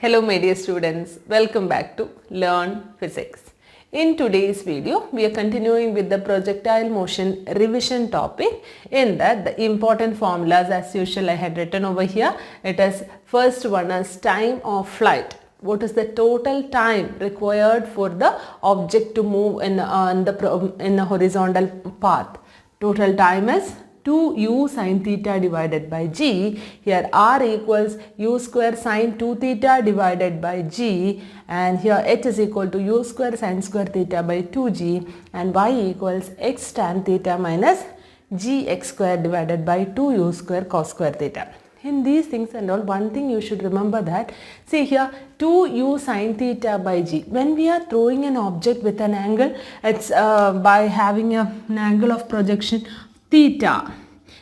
Hello my dear students, welcome back to Learn Physics. In today's video, we are continuing with the projectile motion revision topic. In that, the important formulas as usual I had written over here. It is first one is time of flight. What is the total time required for the object to move in a horizontal path? Total time is 2u sin theta divided by g. Here r equals u square sin 2 theta divided by g, and here h is equal to u square sin square theta by 2g, and y equals x tan theta minus gx square divided by 2u square cos square theta. In these things and all, one thing you should remember that, see here 2u sin theta by g. When we are throwing an object with an angle, it's by having an angle of projection theta.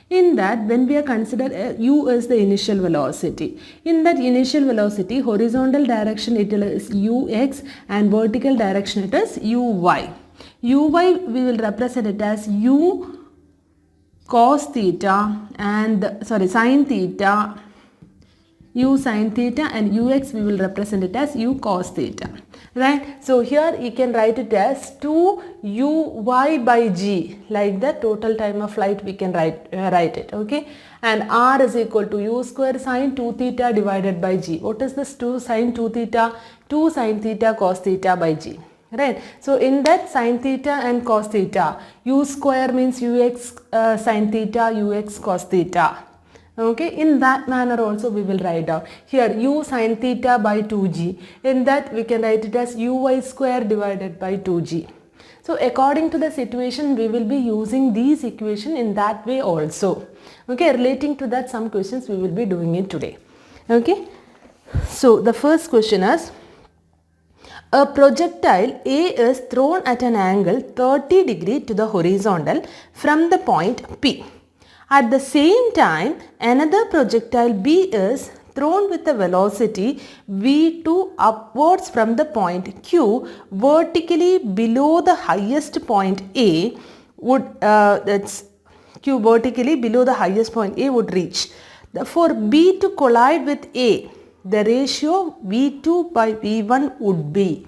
In that, when we are considered u is the initial velocity. In that initial velocity, horizontal direction it is ux and vertical direction it is uy. Uy we will represent it as u cos theta and sin theta, u sin theta, and ux we will represent it as u cos theta. Right, so here you can write it as 2uy by g, like the total time of flight we can write it, okay, and r is equal to u square sin 2 theta divided by g. What is this 2 sin 2 theta? 2 sin theta cos theta by g, right. So in that sin theta and cos theta, u square means ux sin theta, ux cos theta. Okay, in that manner also we will write down. Here u sin theta by 2g. In that we can write it as uy square divided by 2g. So according to the situation we will be using these equation in that way also. Okay, relating to that some questions we will be doing it today. Okay, so the first question is, a projectile A is thrown at an angle 30 degree to the horizontal from the point P. At the same time, another projectile B is thrown with a velocity v2 upwards from the point Q vertically below the highest point A that's Q vertically below the highest point A would reach. For B to collide with A, the ratio v2 by v1 would be.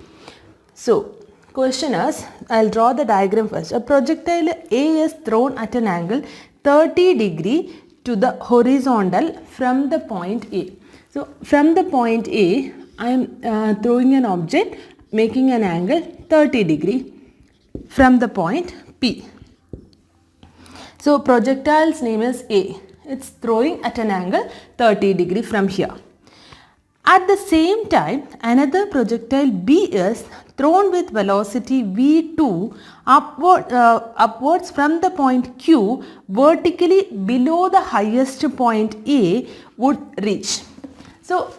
So, question is, I'll draw the diagram first. A projectile A is thrown at an angle 30 degree to the horizontal from the point A. So, from the point A, I am throwing an object making an angle 30 degree from the point P. So, projectile's name is A. It's throwing at an angle 30 degree from here. At the same time, another projectile B is thrown with velocity v2 upwards from the point Q vertically below the highest point A would reach. So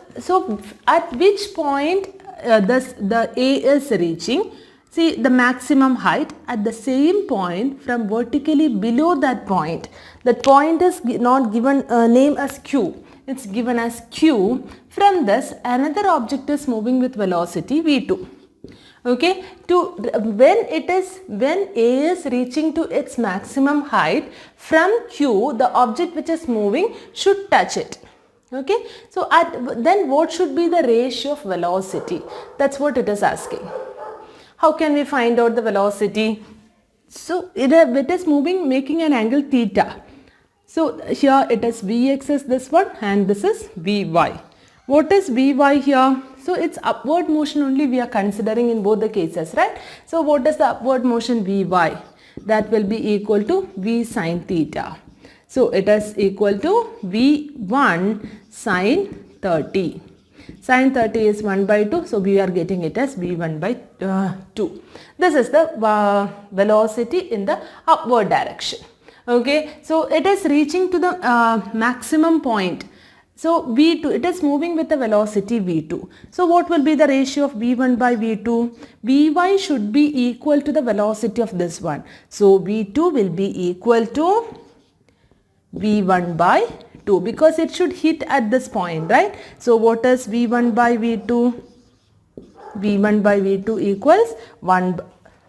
at which point the A is reaching? See the maximum height at the same point from vertically below that point. That point is not given a name as Q. It's given as Q. From this, another object is moving with velocity v2. Okay, when A is reaching to its maximum height from Q, the object which is moving should touch it. Okay, so then what should be the ratio of velocity? That's what it is asking. How can we find out the velocity? So it is moving making an angle theta. So here it is Vx is this one and this is Vy. What is Vy here? So it's upward motion only we are considering in both the cases, right? So what is the upward motion Vy? That will be equal to V sin theta. So it is equal to V1 sin 30. Sin 30 is 1 by 2. So we are getting it as V1 by 2. This is the velocity in the upward direction. Okay, so it is reaching to the maximum point. So v2, it is moving with the velocity v2. So what will be the ratio of v1 by v2? Vy should be equal to the velocity of this one. So v2 will be equal to v1 by 2 because it should hit at this point, right? So what is v1 by v2? v1 by v2 equals 1.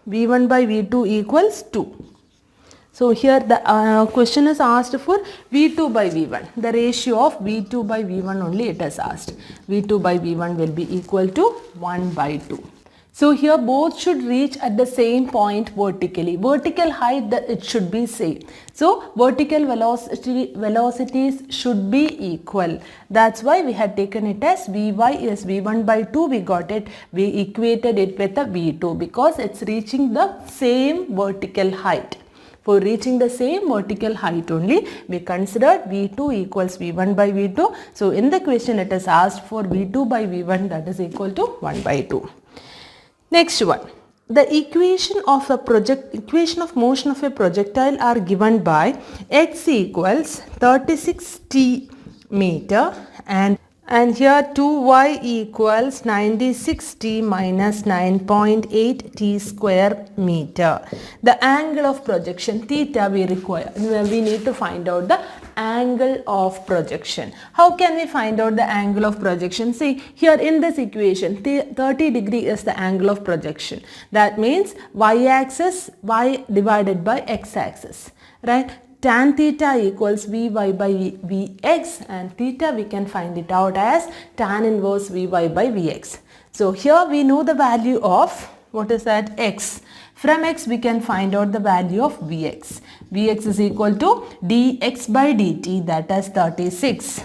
v1 by v2 equals 2. So here the question is asked for V2 by V1. The ratio of V2 by V1 only it is asked. V2 by V1 will be equal to 1 by 2. So here both should reach at the same point vertically. Vertical height it should be same. So vertical velocities should be equal. That's why we had taken it as Vy is V1 by 2. We got it. We equated it with a V2 because it's reaching the same vertical height. For reaching the same vertical height only, we considered V2 equals V1 by V2. So in the question it is asked for V2 by V1, that is equal to 1 by 2. Next one, the equation of motion of a projectile are given by x equals 36t meter and here 2y equals 96t minus 9.8 t square meter. The angle of projection theta we need to find out the angle of projection. How can we find out the angle of projection? See here in this equation 30 degree is the angle of projection. That means y-axis y divided by x-axis, right? Tan theta equals Vy by Vx and theta we can find it out as tan inverse Vy by Vx. So here we know the value of what is that x. From x we can find out the value of Vx. Vx is equal to dx by dt, that is 36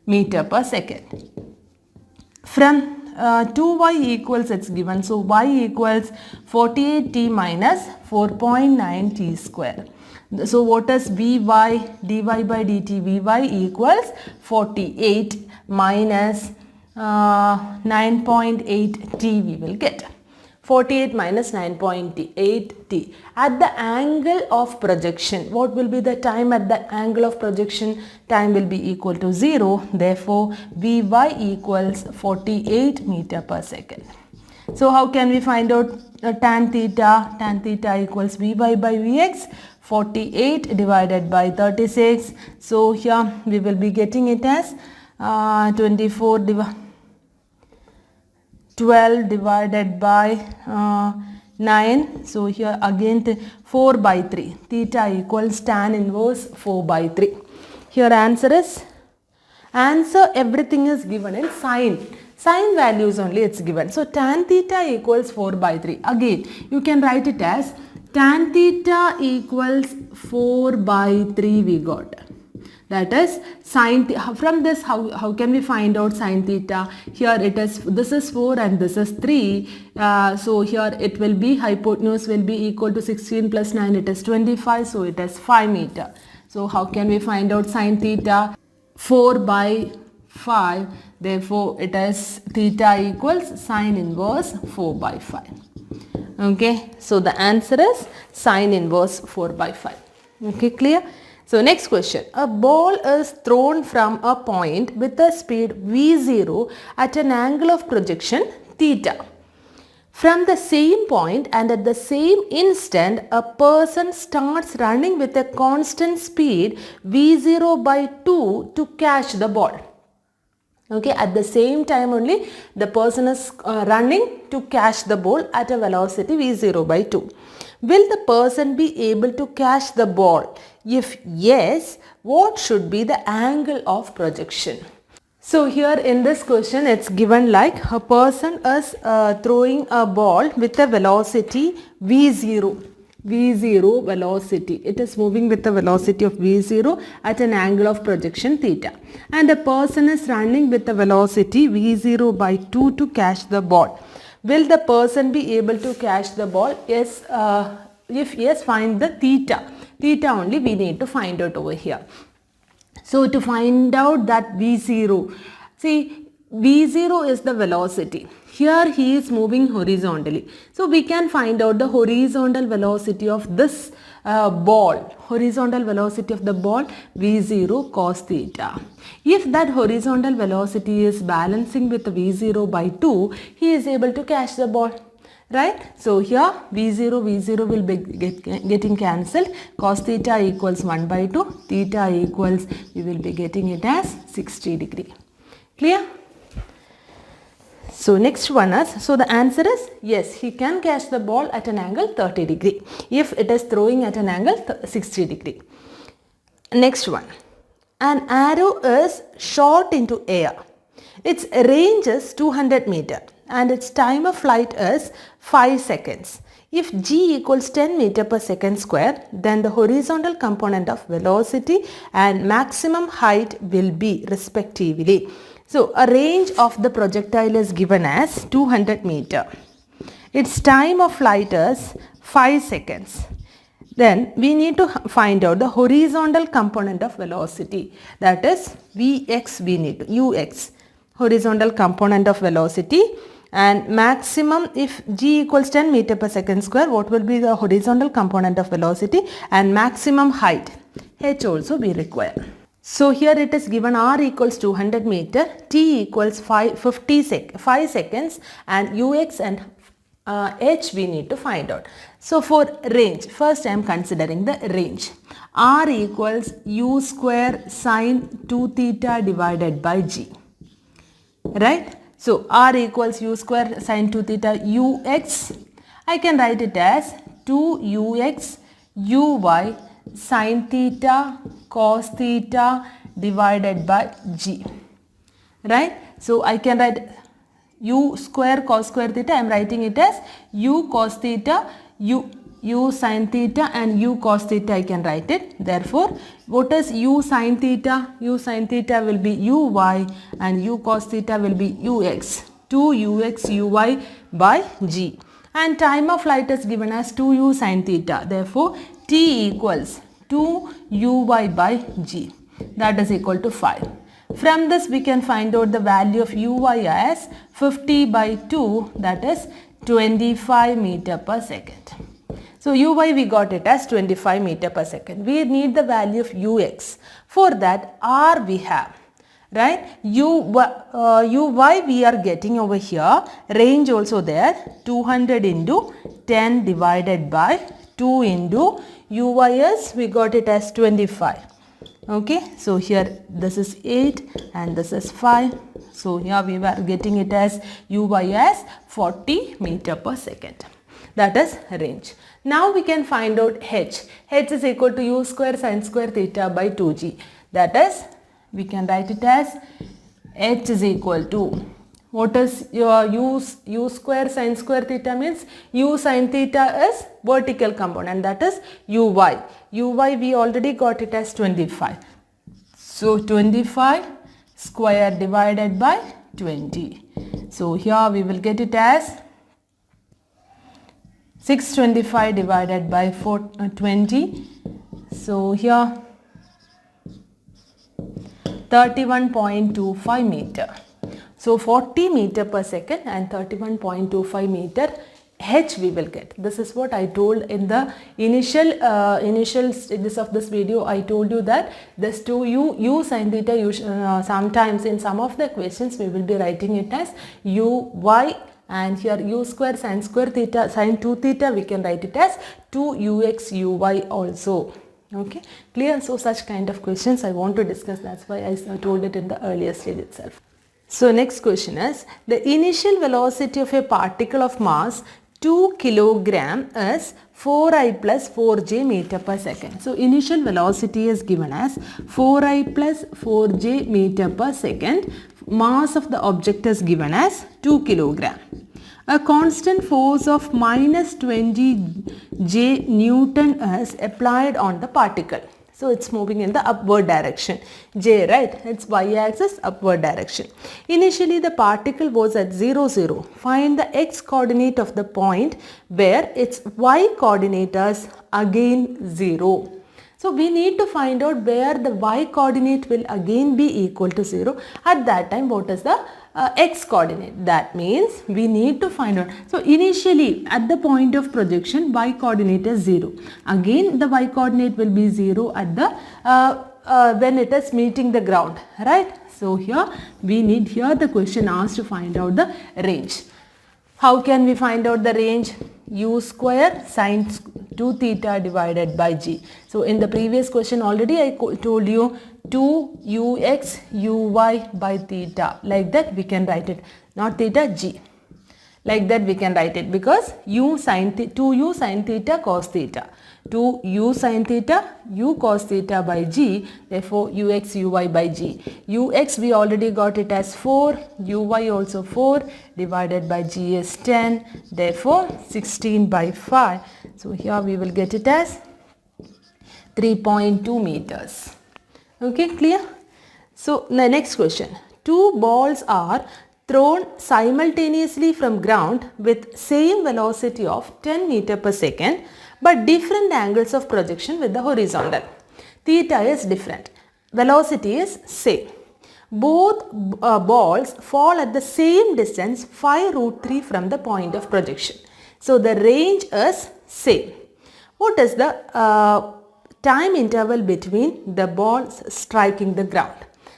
meter per second. From 2y equals it's given, so y equals 48t minus 4.9 t square. So what is Vy dy by dt? Vy equals 48 minus 9.8 t we will get. 48 minus 9.8 t. At the angle of projection, what will be the time at the angle of projection? Time will be equal to 0. Therefore, Vy equals 48 meter per second. So how can we find out tan theta? Tan theta equals Vy by Vx. 48 divided by 36. So here we will be getting it as 12 divided by 9. So here again 4 by 3. Theta equals tan inverse 4 by 3. Here answer everything is given in sine. Sine values only it's given. So tan theta equals 4 by 3. Again you can write it as tan theta equals 4 by 3 we got. That is sine. From this how can we find out sine theta? Here it is, this is 4 and this is 3. So here it will be, hypotenuse will be equal to 16 plus 9, it is 25. So it is 5 meter. So how can we find out sine theta? 4 by 5. Therefore it is theta equals sine inverse 4 by 5. Okay, so the answer is sine inverse 4 by 5. Okay, clear? So next question. A ball is thrown from a point with a speed v0 at an angle of projection theta. From the same point and at the same instant, a person starts running with a constant speed v0 by 2 to catch the ball. Okay, at the same time only the person is running to catch the ball at a velocity v0 by 2. Will the person be able to catch the ball? If yes, what should be the angle of projection? So here in this question it's given like a person is throwing a ball with a velocity v0 velocity. It is moving with a velocity of v0 at an angle of projection theta. And a person is running with a velocity v0 by 2 to catch the ball. Will the person be able to catch the ball? Yes. If yes, find the theta. Theta only we need to find out over here. So to find out that v0, see v0 is the velocity. Here he is moving horizontally. So we can find out the horizontal velocity of this ball. Horizontal velocity of the ball v0 cos theta. If that horizontal velocity is balancing with v0 by 2, he is able to catch the ball. Right? So here v0 will be getting cancelled. Cos theta equals 1 by 2. Theta equals, we will be getting it as 60 degree. Clear? So next one is, so the answer is yes, he can catch the ball at an angle 30 degree if it is throwing at an angle 60 degree. Next one, an arrow is shot into air. Its range is 200 meter and its time of flight is 5 seconds. If g equals 10 meter per second square, then the horizontal component of velocity and maximum height will be respectively. So a range of the projectile is given as 200 meter. Its time of flight is 5 seconds. Then we need to find out the horizontal component of velocity, that is Vx, we need to, Ux, horizontal component of velocity, and maximum, if g equals 10 meter per second square, what will be the horizontal component of velocity, and maximum height, h also we require. So here it is given r equals 200 meter, t equals 5 seconds, and ux and h we need to find out. So for range, first I am considering the range. R equals u square sine 2 theta divided by g. Right? So R equals u square sine 2 theta ux. I can write it as 2ux uy sine theta cos theta divided by g. Right? So I can write u square cos square theta, I am writing it as u cos theta, u sin theta, and u cos theta I can write it. Therefore, what is u sin theta? U sin theta will be uy and u cos theta will be ux. 2ux uy by g. And time of flight is given as 2u sin theta. Therefore, t equals 2uy by g. That is equal to 5. From this we can find out the value of uy as 50 by 2, that is 25 meter per second. So uy we got it as 25 meter per second. We need the value of ux. For that r we have, right? Uy we are getting over here, range also there, 200 into 10 divided by 2 into uy is, we got it as 25. Okay, so here this is 8 and this is 5. So here we were getting it as uy as 40 meter per second. That is range. Now we can find out h. h is equal to u square sin square theta by 2g. That is, we can write it as h is equal to, what is your u square sin square theta means, u sin theta is vertical component, that is uy. Uy we already got it as 25. So 25 square divided by 20. So here we will get it as 625 divided by 20. So here 31.25 meter. So 40 meter per second and 31.25 meter h we will get. This is what I told in the initial stages of this video. I told you that this 2u sin theta, sometimes in some of the questions we will be writing it as uy, and here u square sin square theta sin 2 theta we can write it as 2ux uy also. Okay, clear? So such kind of questions I want to discuss, that's why I told it in the earlier stage itself. So next question is, the initial velocity of a particle of mass 2 kilogram is 4i plus 4j meter per second. So initial velocity is given as 4i plus 4j meter per second. Mass of the object is given as 2 kilogram. A constant force of minus 20 J Newton is applied on the particle. So it's moving in the upward direction. J, right? It's y-axis upward direction. Initially the particle was at 0, 0. Find the x coordinate of the point where its y coordinate is again 0. So we need to find out where the y coordinate will again be equal to 0. At that time, what is the x coordinate? That means we need to find out. So initially at the point of projection, y coordinate is 0. Again the y coordinate will be 0 at the when it is meeting the ground, right? So here we need, here the question asks to find out the range. How can we find out the range? U square sin 2 theta divided by g. So in the previous question already I told you 2ux uy by theta. Like that we can write it, not theta, g. Like that we can write it, because 2u sin theta cos theta. 2u sin theta, u cos theta by g, therefore ux uy by g. Ux we already got it as 4, uy also 4, divided by g is 10, therefore 16 by 5. So here we will get it as 3.2 meters. Okay, clear? So the next question, two balls are thrown simultaneously from ground with same velocity of 10 meter per second but different angles of projection with the horizontal. Theta is different, velocity is same. Both balls fall at the same distance 5√3 from the point of projection. So the range is same. What is the time interval between the balls striking the ground?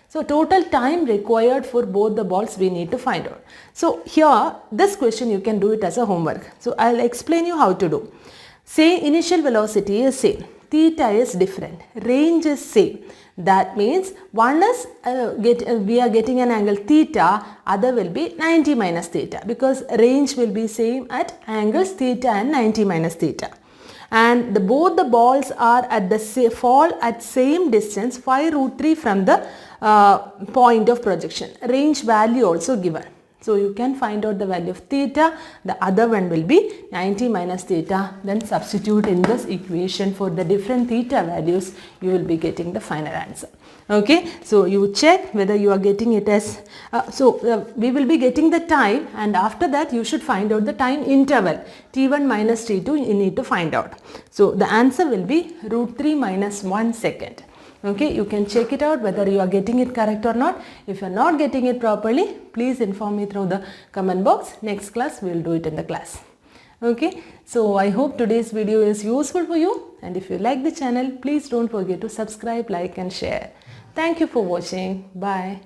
So total time required for both the balls we need to find out. So here this question you can do it as a homework. So I'll explain you how to do. Say initial velocity is same, theta is different, range is same. That means one is we are getting an angle theta, other will be 90 minus theta, because range will be same at angles theta and 90 minus theta. And both the balls are at the fall at same distance 5√3 from the point of projection. Range value also given. So you can find out the value of theta. The other one will be 90 minus theta. Then substitute in this equation for the different theta values. You will be getting the final answer. Okay, so you check whether you are getting it as, we will be getting the time, and after that you should find out the time interval, t1 minus t2 you need to find out. So the answer will be √3 minus 1 second. Okay, you can check it out whether you are getting it correct or not. If you are not getting it properly, please inform me through the comment box. Next class we will do it in the class. Okay, so I hope today's video is useful for you, and if you like the channel, please don't forget to subscribe, like and share. Thank you for watching. Bye.